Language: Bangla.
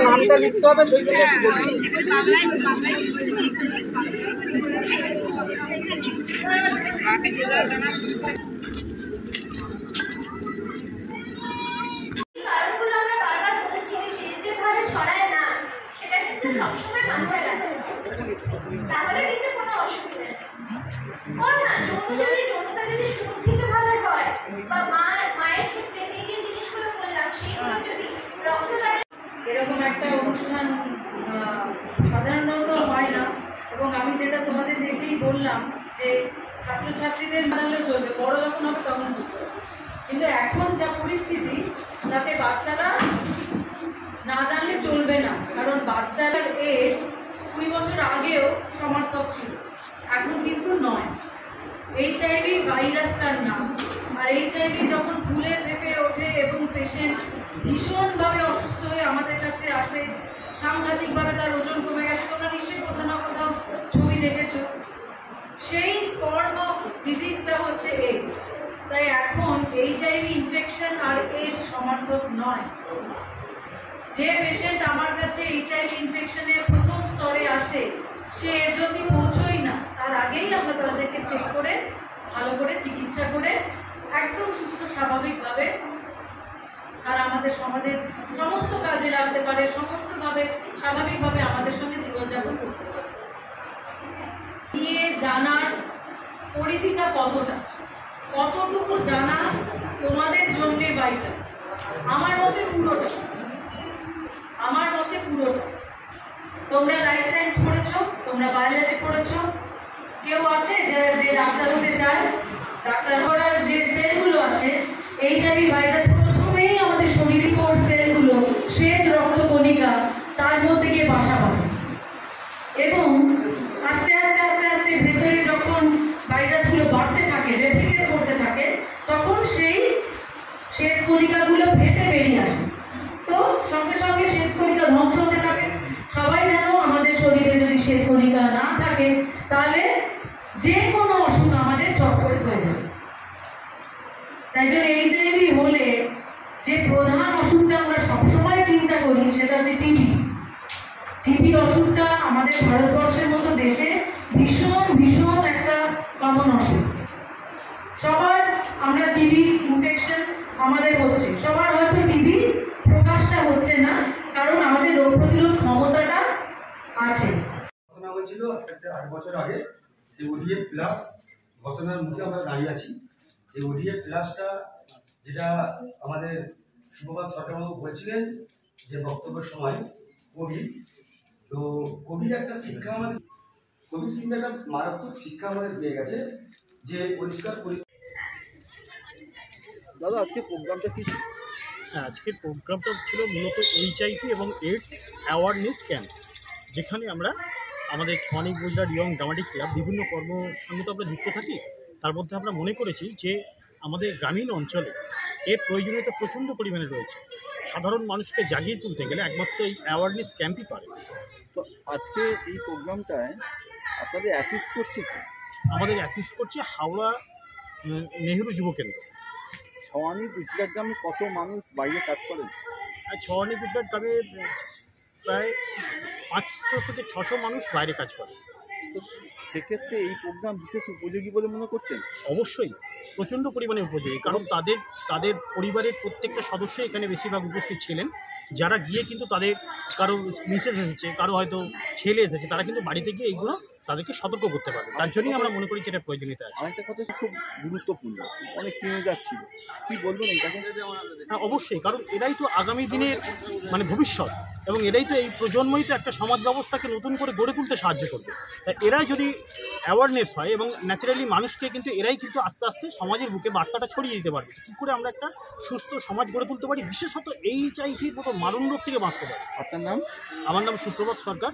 নামটা লিখতে হবে এরকম একটা অনুষ্ঠান সাধারণত হয় না। এবং আমি যেটা তোমাদের দেখেই বললাম যে ছাত্রছাত্রীদের জানলেও চলবে, বড় যখন হবে তখন বুঝতে হবে। কিন্তু এখন যা পরিস্থিতি তাতে বাচ্চারা না জানলে চলবে না, কারণ বাচ্চারা এজ 20 বছর আগেও সমর্থক ছিল, এখন কিন্তু নয়। HIV ভাইরাসটার নাম, আর HIV যখন ফুলে ফেঁপে ওঠে এবং পেশেন্ট ভীষণভাবে অসুস্থ হয়ে আমাদের কাছে আসে, সাংঘাতিকভাবে তার ওজন কমে গেছে, তোমরা নিশ্চয়ই কোথাও না কোথাও ছবি দেখেছো, সেই ফর্ম অফ ডিজিজটা হচ্ছে এইডস। তাই এখন HIV ইনফেকশন আর এইডস সমার্থক নয়। যে পেশেন্ট আমার কাছে HIV ইনফেকশনের প্রথম স্তরে আসে, সে এর যদি পৌঁছই না, তার আগেই আমরা তাদেরকে চেক করে ভালো করে চিকিৎসা করে একদম সুস্থ স্বাভাবিকভাবে আর আমাদের সমাজের সমস্ত কাজে লাগতে পারে, সমস্তভাবে স্বাভাবিকভাবে আমাদের সঙ্গে জীবনযাপন করতে পারে। গিয়ে জানার পরিধিটা কতটুকু জানা তোমাদের জন্যে বাইটা, আমার মতে পুরোটা। তোমরা লাইফ সায়েন্স পড়েছো, তোমরা বায়োলজি পড়েছো, কেউ আছে যে ডাক্তার হতে চায়? ডাক্তার হওয়ার যে সেলগুলো আছে, HIV ভাইরাস প্রথমেই আমাদের শরীরে কোষ সেলগুলো শ্বেত রক্তকণিকা তার মধ্যে গিয়ে বাসা বাঁধে এবং আস্তে আস্তে আস্তে আস্তে ভেতরে যখন ভাইরাসগুলো বাড়তে থাকে, রেপ্লিকেট করতে থাকে, তখন সেই শ্বেত কণিকাগুলো ফেটে বেরিয়ে আসে। তো সঙ্গে সঙ্গে শ্বেত কণিকা ধ্বংস হতে থাকে। সবাই জানো আমাদের শরীরে যদি শ্বেত কণিকা না থাকে তাহলে যে কোনো অসুখ আমাদের চট করে হয়ে যাবে। তাই জন্য HIV হলে যে প্রধান অসুখটা আমরা সবসময় চিন্তা করি সেটা হচ্ছে টিবি অসুখটা আমাদের ভারতবর্ষের মতো দেশে ভীষণ একটা কমন অসুখ। সবার আমরা টিবি ইনফেকশন আমাদের হচ্ছে, সবার হয়তো টিবি প্রকাশটা হচ্ছে না, কারণ আমাদের রোগ প্রতিরোধ ক্ষমতাটা আছে। ঘোষণা হয়েছিল আজকে 8 বছর আগে যে ODA প্লাস ঘোষণার মুখে আমরা দাঁড়িয়ে আছি। এই ODA প্লাসটা যেটা আমাদের শুভবাদ সরকারবাবু বলছিলেন যে বক্তব্যের সময় কোভিড একটা শিক্ষা আমাদের, কোভিড কিন্তু একটা মারাত্মক শিক্ষা আমাদের দিয়ে গেছে যে পরিষ্কার দাদা আজকে প্রোগ্রামটা কি? আজকের প্রোগ্রামটা ছিল মূলত HIV এবং এইডস অ্যাওয়ারনেস ক্যাম্প, যেখানে আমরা আমাদের sonic Gujarat young dramatic club বিভিন্ন কর্মের সঙ্গে তো আমরা যুক্ত থাকি। তার মধ্যে আমরা মনে করেছি যে আমাদের গ্রামীণ অঞ্চলে এর প্রয়োজনীয়তা প্রচণ্ড পরিমাণে রয়েছে। সাধারণ মানুষকে জাগিয়ে তুলতে গেলে একমাত্র এই অ্যাওয়ারনেস ক্যাম্পই পারে। তো আজকে এই প্রোগ্রামটায় আপনাদের অ্যাসিস্ট করছে কি? আমাদের অ্যাসিস্ট করছে হাওড়া নেহেরু যুব কেন্দ্র। ছওয়ানি গুজরাট গ্রামে কত মানুষ বাইরে কাজ করেন? আর ছওয়ানি গুজরাট গ্রামে প্রায় 500 থেকে 600 মানুষ বাইরে কাজ করে। তো সেক্ষেত্রে এই প্রোগ্রাম বিশেষ উপযোগী বলে মনে করছেন? অবশ্যই প্রচণ্ড পরিমাণে উপযোগী, কারণ তাদের পরিবারের প্রত্যেকটা সদস্য এখানে বেশিরভাগ উপস্থিত ছিলেন, যারা গিয়ে কিন্তু তাদের কারো মিসেস এসেছে, কারো হয়তো ছেলে এসেছে, তারা কিন্তু বাড়িতে গিয়ে এইগুলো তাদেরকে সতর্ক করতে পারবে। তার জন্যই আমরা মনে করি যে এটা প্রয়োজনীয়তা আছে। আরেকটা কথা খুব গুরুত্বপূর্ণ, অনেক টিনেজার ছিল, কি বলবেন এইটাকে? হ্যাঁ অবশ্যই, কারণ এরাই তো আগামী দিনের ভবিষ্যৎ, এবং এরাই তো এই প্রজন্মই তো একটা সমাজ ব্যবস্থাকে নতুন করে গড়ে তুলতে সাহায্য করবে। তাই এরাই যদি অ্যাওয়ারনেস হয় এবং ন্যাচারালি মানুষকে কিন্তু এরাই কিন্তু আস্তে আস্তে সমাজের বুকে বার্তাটা ছড়িয়ে দিতে পারবে কী করে আমরা একটা সুস্থ সমাজ গড়ে তুলতে পারি, বিশেষত HIV মতো মারণ রোগ থেকে বাঁচতে পারি। আপনার নাম? আমার নাম সুপ্রভাত সরকার।